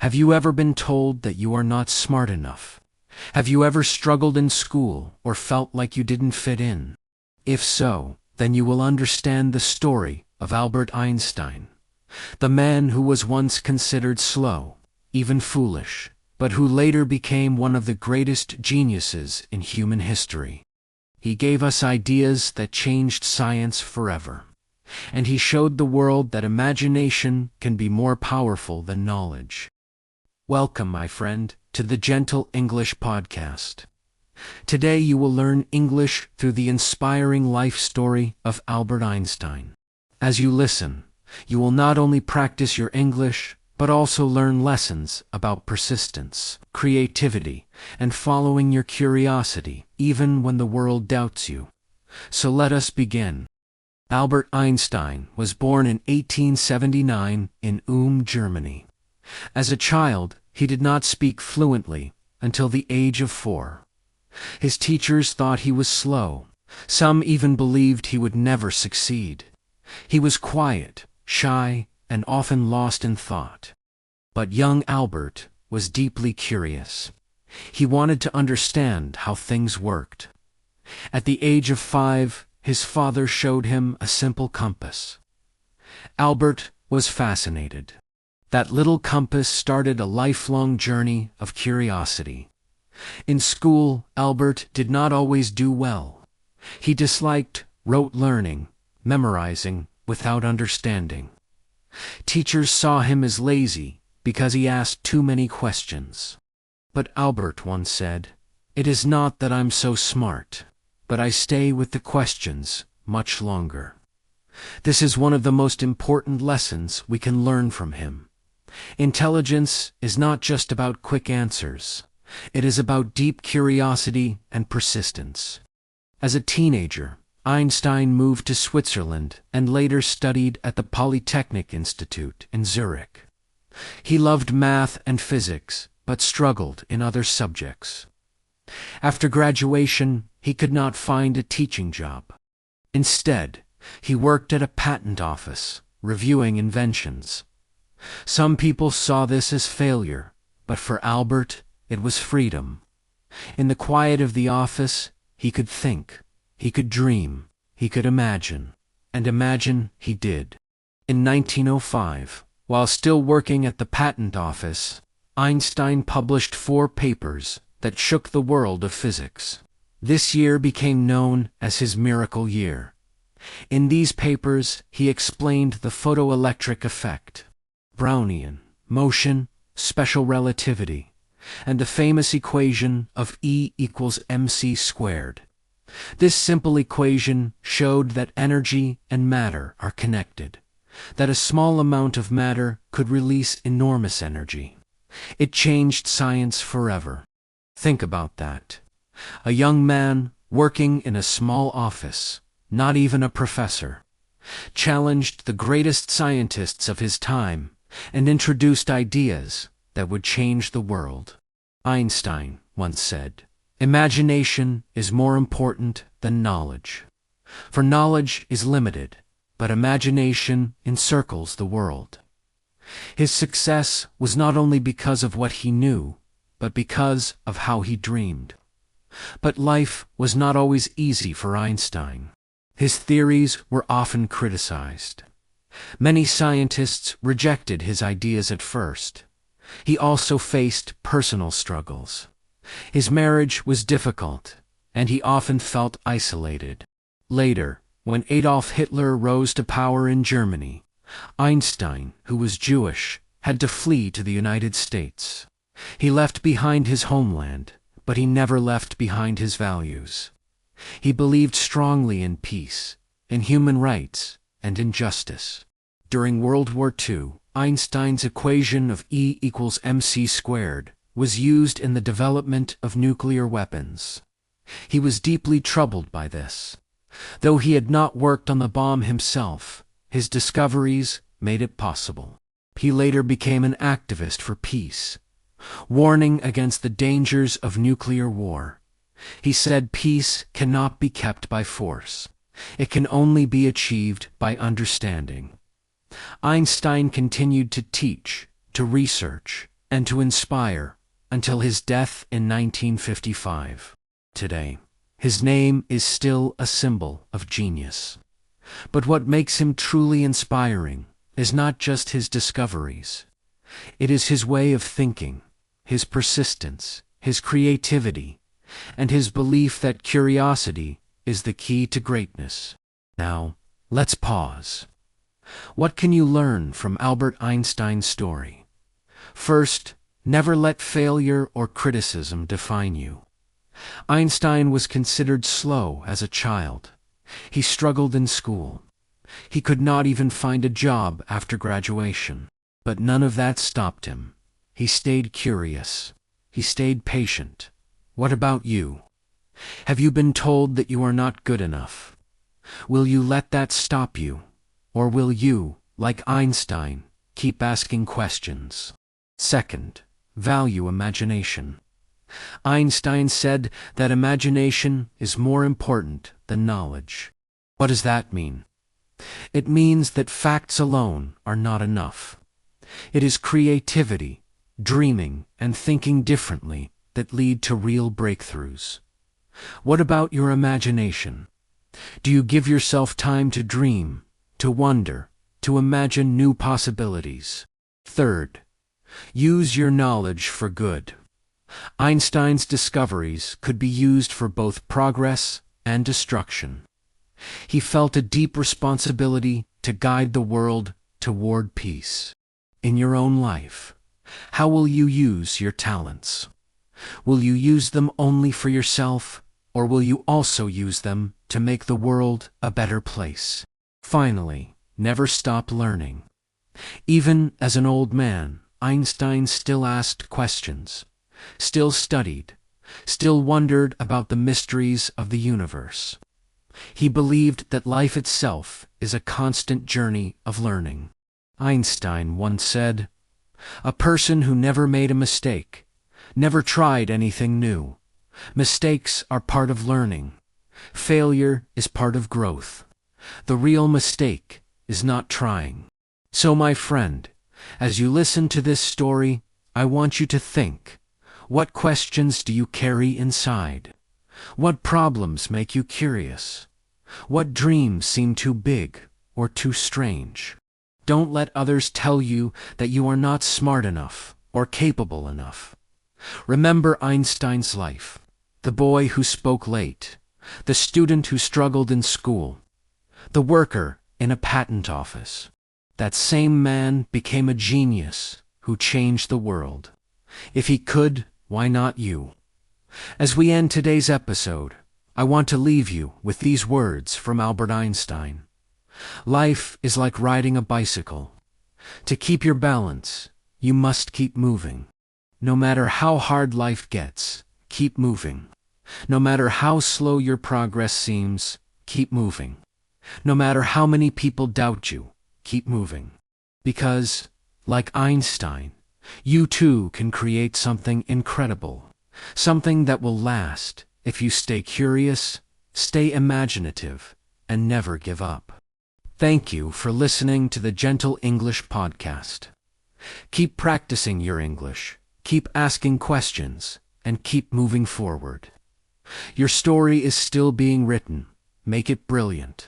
Have you ever been told that you are not smart enough? Have you ever struggled in school or felt like you didn't fit in? If so, then you will understand the story of Albert Einstein, the man who was once considered slow, even foolish, but who later became one of the greatest geniuses in human history. He gave us ideas that changed science forever, and he showed the world that imagination can be more powerful than knowledge. Welcome, my friend, to the Gentle English Podcast. Today you will learn English through the inspiring life story of Albert Einstein. As you listen, you will not only practice your English, but also learn lessons about persistence, creativity, and following your curiosity, even when the world doubts you. So let us begin. Albert Einstein was born in 1879 in Germany. As a child, he did not speak fluently until the age of 4. His teachers thought he was slow. Some even believed he would never succeed. He was quiet, shy, and often lost in thought. But young Albert was deeply curious. He wanted to understand how things worked. At the age of 5, his father showed him a simple compass. Albert was fascinated. That little compass started a lifelong journey of curiosity. In school, Albert did not always do well. He disliked rote learning, memorizing without understanding. Teachers saw him as lazy because he asked too many questions. But Albert once said, "It is not that I'm so smart, but I stay with the questions much longer." This is one of the most important lessons we can learn from him. Intelligence is not just about quick answers. It is about deep curiosity and persistence. As a teenager, Einstein moved to Switzerland and later studied at the Polytechnic Institute in Zurich. He loved math and physics, but struggled in other subjects. After graduation, he could not find a teaching job. Instead, he worked at a patent office, reviewing inventions. Some people saw this as failure, but for Albert, it was freedom. In the quiet of the office, he could think, he could dream, he could imagine, and imagine he did. In 1905, while still working at the patent office, Einstein published 4 papers that shook the world of physics. This year became known as his miracle year. In these papers, he explained the photoelectric effect, Brownian, motion, special relativity, and the famous equation of E equals mc squared. This simple equation showed that energy and matter are connected, that a small amount of matter could release enormous energy. It changed science forever. Think about that. A young man working in a small office, not even a professor, challenged the greatest scientists of his time and introduced ideas that would change the world. Einstein once said, "Imagination is more important than knowledge. For knowledge is limited, but imagination encircles the world." His success was not only because of what he knew, but because of how he dreamed. But life was not always easy for Einstein. His theories were often criticized. Many scientists rejected his ideas at first. He also faced personal struggles. His marriage was difficult, and he often felt isolated. Later, when Adolf Hitler rose to power in Germany, Einstein, who was Jewish, had to flee to the United States. He left behind his homeland, but he never left behind his values. He believed strongly in peace, in human rights, and in justice. During World War II, Einstein's equation of E equals mc squared was used in the development of nuclear weapons. He was deeply troubled by this. Though he had not worked on the bomb himself, his discoveries made it possible. He later became an activist for peace, warning against the dangers of nuclear war. He said peace cannot be kept by force. It can only be achieved by understanding. Einstein continued to teach, to research, and to inspire until his death in 1955. Today, his name is still a symbol of genius. But what makes him truly inspiring is not just his discoveries. It is his way of thinking, his persistence, his creativity, and his belief that curiosity is the key to greatness. Now, let's pause. What can you learn from Albert Einstein's story? First, never let failure or criticism define you. Einstein was considered slow as a child. He struggled in school. He could not even find a job after graduation. But none of that stopped him. He stayed curious. He stayed patient. What about you? Have you been told that you are not good enough? Will you let that stop you? Or will you, like Einstein, keep asking questions? Second, value imagination. Einstein said that imagination is more important than knowledge. What does that mean? It means that facts alone are not enough. It is creativity, dreaming, and thinking differently that lead to real breakthroughs. What about your imagination? Do you give yourself time to dream, to wonder, to imagine new possibilities? Third, use your knowledge for good. Einstein's discoveries could be used for both progress and destruction. He felt a deep responsibility to guide the world toward peace. In your own life, how will you use your talents? Will you use them only for yourself, or will you also use them to make the world a better place? Finally, never stop learning. Even as an old man, Einstein still asked questions, still studied, still wondered about the mysteries of the universe. He believed that life itself is a constant journey of learning. Einstein once said, "A person who never made a mistake, never tried anything new. Mistakes are part of learning. Failure is part of growth. The real mistake is not trying." So, my friend, as you listen to this story, I want you to think. What questions do you carry inside? What problems make you curious? What dreams seem too big or too strange? Don't let others tell you that you are not smart enough or capable enough. Remember Einstein's life, the boy who spoke late, the student who struggled in school, the worker in a patent office. That same man became a genius who changed the world. If he could, why not you? As we end today's episode, I want to leave you with these words from Albert Einstein. Life is like riding a bicycle. To keep your balance, you must keep moving. No matter how hard life gets, keep moving. No matter how slow your progress seems, keep moving. No matter how many people doubt you, keep moving. Because, like Einstein, you too can create something incredible, something that will last if you stay curious, stay imaginative, and never give up. Thank you for listening to the Gentle English Podcast. Keep practicing your English, keep asking questions, and keep moving forward. Your story is still being written. Make it brilliant.